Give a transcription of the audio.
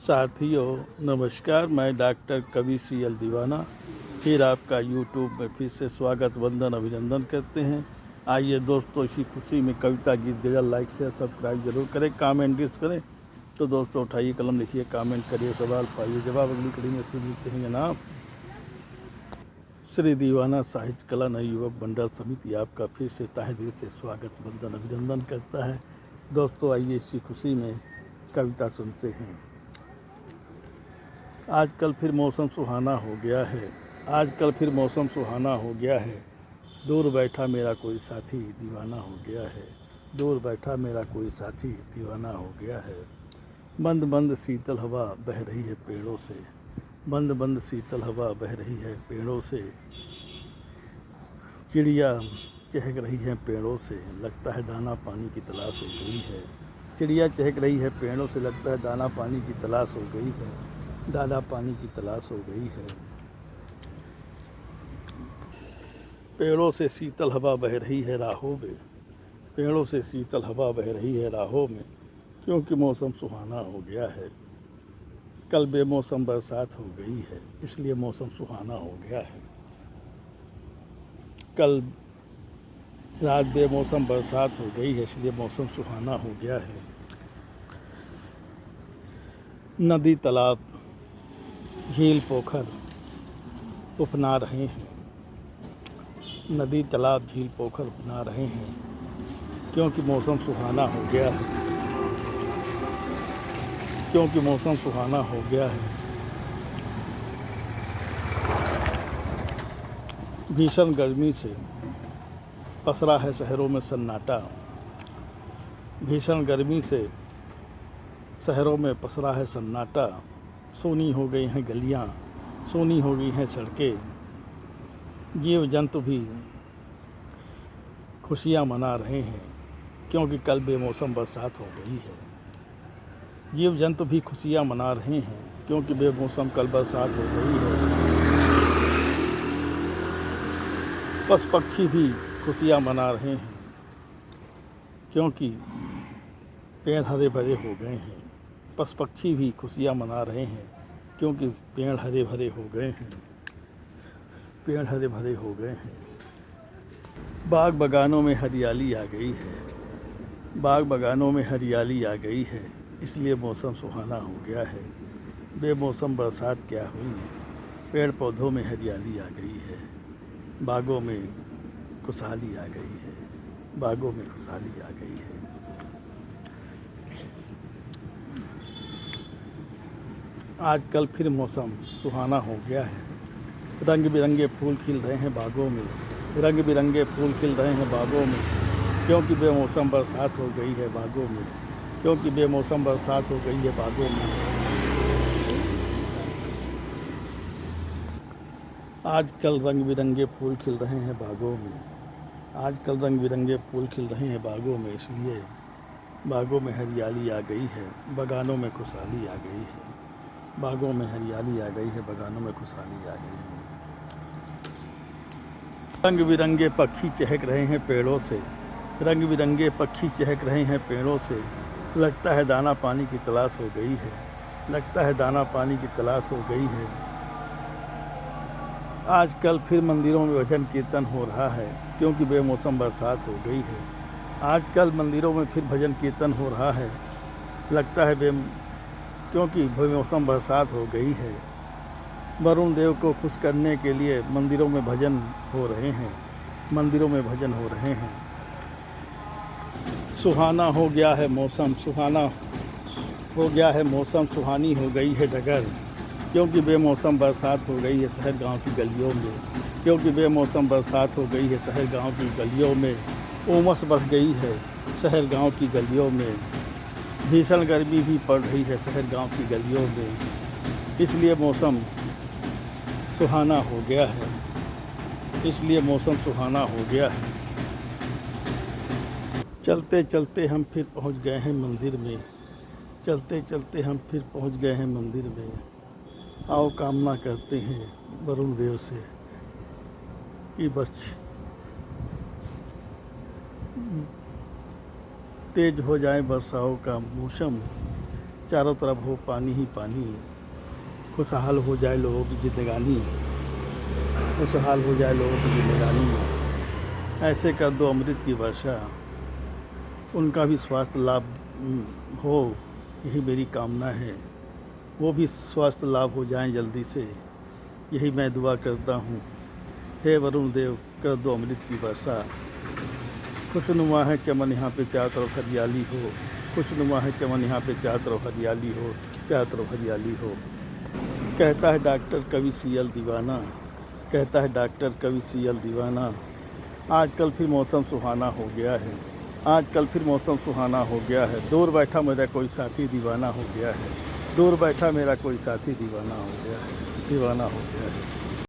साथियों नमस्कार, मैं डॉक्टर कवि CL दीवाना फिर आपका यूट्यूब में फिर से स्वागत वंदन अभिनंदन करते हैं। आइए दोस्तों, इसी खुशी में कविता गीत गज़ल लाइक शेयर सब्सक्राइब जरूर करें, कमेंट डिस करें। तो दोस्तों उठाइए कलम, लिखिए, कमेंट करिए, सवाल पाइए जवाब। अगली कड़ी में फिर लिखते हैं जनाब। श्री दीवाना साहित्य कला नव युवक मंडल समिति आपका फिर से तहे दिल से स्वागत वंदन अभिनंदन करता है। दोस्तों आइए इसी खुशी में कविता सुनते हैं। आजकल फिर मौसम सुहाना हो गया है, आजकल फिर मौसम सुहाना हो गया है। दूर बैठा मेरा कोई साथी दीवाना हो गया है, दूर बैठा मेरा कोई साथी दीवाना हो गया है। बंद बंद शीतल हवा बह रही है पेड़ों से, बंद बंद शीतल हवा बह रही है पेड़ों से। चिड़िया चहक रही है पेड़ों से, लगता है दाना पानी की तलाश हो गई है। चिड़िया चहक रही है पेड़ों से, लगता है दाना पानी की तलाश हो गई है, दादा पानी की तलाश हो गई है। पेड़ों से शीतल हवा बह रही है राहों में, पेड़ों से शीतल हवा बह रही है राहों में, क्योंकि मौसम सुहाना हो गया है। कल बेमौसम बरसात हो गई है, इसलिए मौसम सुहाना हो गया है। कल रात बेमौसम बरसात हो गई है, इसलिए मौसम सुहाना हो गया है। नदी तालाब झील पोखर उफना रहे हैं, नदी तालाब झील पोखर उफना रहे हैं, क्योंकि मौसम सुहाना हो गया है, क्योंकि मौसम सुहाना हो गया है। भीषण गर्मी से पसरा है शहरों में सन्नाटा, भीषण गर्मी से शहरों में पसरा है सन्नाटा। सोनी हो गई हैं गलियां, सोनी हो गई हैं सड़कें, जीव जंतु भी खुशियां मना रहे हैं, क्योंकि कल बेमौसम बरसात हो गई है। जीव जंतु भी खुशियां मना रहे हैं, क्योंकि बेमौसम कल बरसात हो गई है। पशु पक्षी भी खुशियां मना रहे हैं, क्योंकि पेड़ हरे भरे हो गए हैं। पशु पक्षी भी खुशियां मना रहे हैं, क्योंकि पेड़ हरे भरे हो गए हैं, पेड़ हरे भरे हो गए हैं। बाग बगानों में हरियाली आ गई है, बाग बगानों में हरियाली आ गई है, इसलिए मौसम सुहाना हो गया है। बेमौसम बरसात क्या हुई, पेड़ पौधों में हरियाली आ गई है, बागों में खुशहाली आ गई है, बागों में खुशहाली आ गई है। आजकल फिर मौसम सुहाना हो गया है, रंग बिरंगे फूल खिल रहे हैं बागों में, रंग बिरंगे फूल खिल रहे हैं बागों में, क्योंकि बेमौसम बरसात हो गई है बागों में, क्योंकि बेमौसम बरसात हो गई है बागों में। आजकल रंग बिरंगे फूल खिल रहे हैं बागों में, आजकल रंग बिरंगे फूल खिल रहे हैं बागों में, इसलिए बागों में हरियाली आ गई है, बगानों में खुशहाली आ गई है, बागों में हरियाली आ गई है, बगानों में खुशहाली आ गई है। रंग बिरंगे पक्षी चहक रहे हैं पेड़ों से, रंग बिरंगे पक्षी चहक रहे हैं पेड़ों से, लगता है दाना पानी की तलाश हो गई है, लगता है दाना पानी की तलाश हो गई है। आजकल फिर मंदिरों में भजन कीर्तन हो रहा है, क्योंकि बेमौसम बरसात हो गई है। आजकल मंदिरों में फिर भजन कीर्तन हो रहा है, लगता है क्योंकि बेमौसम बरसात हो गई है। वरुण देव को खुश करने के लिए मंदिरों में भजन हो रहे हैं, मंदिरों में भजन हो रहे हैं। सुहाना हो गया है मौसम, सुहाना हो गया है मौसम, सुहानी हो गई है डगर, क्योंकि बेमौसम बरसात हो गई है शहर गांव की गलियों में, क्योंकि बेमौसम बरसात हो गई है शहर गांव की गलियों में। उमस बढ़ गई है शहर गांव की गलियों में, भीषण गर्मी भी पड़ रही है शहर गांव की गलियों में, इसलिए मौसम सुहाना हो गया है, इसलिए मौसम सुहाना हो गया है। चलते चलते हम फिर पहुंच गए हैं मंदिर में, चलते चलते हम फिर पहुंच गए हैं मंदिर में। आओ कामना करते हैं वरुण देव से कि बस तेज हो जाए वर्षाओं का मौसम, चारों तरफ हो पानी ही पानी, खुशहाल हो जाए लोगों की ज़िंदगानी, खुशहाल हो जाए लोगों की ज़िंदगानी। ऐसे कर दो अमृत की वर्षा, उनका भी स्वास्थ्य लाभ हो, यही मेरी कामना है। वो भी स्वास्थ्य लाभ हो जाएं जल्दी से, यही मैं दुआ करता हूँ। हे वरुण देव, कर दो अमृत की वर्षा। खुशनुमा है चमन यहाँ पे चारों तरफ हरियाली हो, खुशनुमा है चमन यहाँ पे चारों तरफ हरियाली हो, चारों तरफ हरियाली हो। कहता है डॉक्टर कवि सीएल दीवाना, कहता है डॉक्टर कवि सीएल दीवाना, आजकल फिर मौसम सुहाना हो गया है, आजकल फिर मौसम सुहाना हो गया है। दूर बैठा मेरा कोई साथी दीवाना हो गया है, दूर बैठा मेरा कोई साथी दीवाना हो गया है, दीवाना हो गया है।